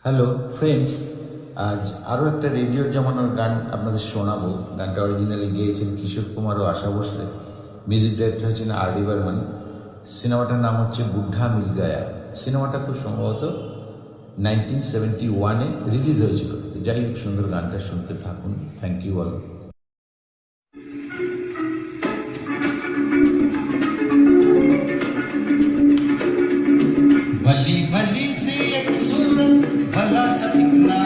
Hello friends, আজ আরও একটা রেডিওর জমানোর গান আপনাদের শোনাবো। গানটা অরিজিনালি গেয়েছেন কিশোর কুমার ও আশা ভোসলে। মিউজিক ডাইরেক্টর হচ্ছেন আর ডি বর্মন। সিনেমাটার নাম হচ্ছে বুদ্ধা মিল গায়া। সিনেমাটা খুব সম্ভবত 1971-এ রিলিজ হয়েছিল। যাই হোক, সুন্দর গানটা শুনতে থাকুন। Thank you all. भली भली सी एक सूरत भला सा दिखना,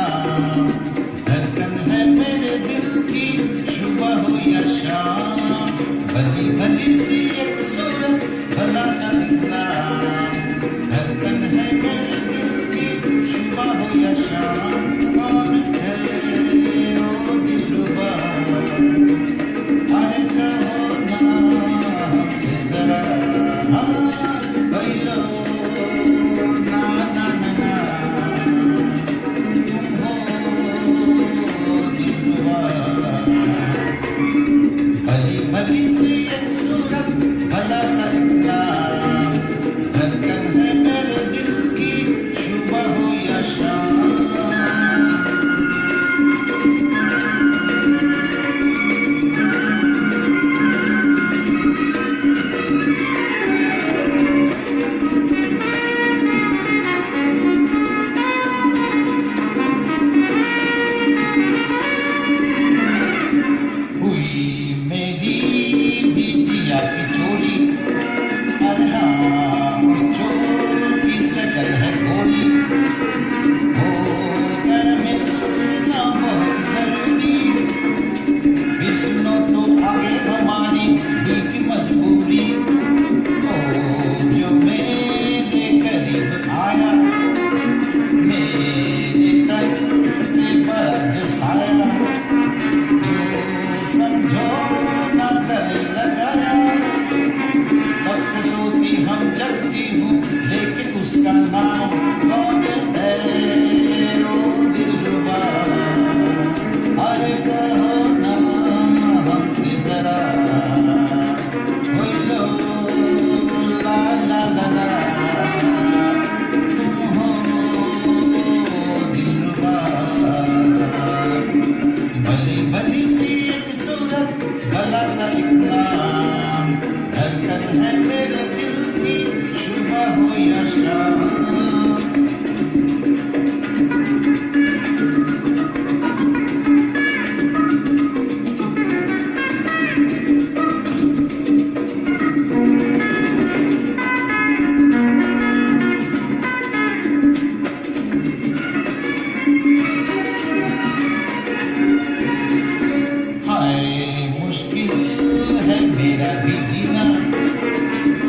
धड़कन है मेरे दिल की सुबह हो या शाम। भली भली सी एक सूरत भला सा दिखना, धड़कन है मेरे दिल की सुबह हो या शाम। कौन है ओ दिलरुबा, अरे कहो ना हमसे जरा, बैलो भली सी एक सूरत भला सा नाम, धड़कन है मेरे दिल की सुबह हो या शाम। हुई मेरी बिटिया की जोड़ी, अरे हाँ उस चोर की शकल है गोरी। हो गया मिलना बहुत जरूरी, विष्णु तो आगे हमारी दिल की मजबूरी। ओ जो मेरे करीब आया, मेरे तन पे पड़ा जो साया, समझो ना गले लगाया। कब से सोती हम जगती हूँ, लेकिन उसका नाम कौन है ओ दिलरुबा, अरे कहो ना हमसे जरा, बोलो ला ला ला ला, तुम हो दिलरुबा। भली भली सी एक सूरत भला सा एक नाम, धड़कन है मेरे दिल की सुबह हो या शाम। हाय मुश्किल है मेरा भी जीना,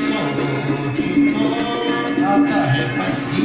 सोच तो आता है पसीना।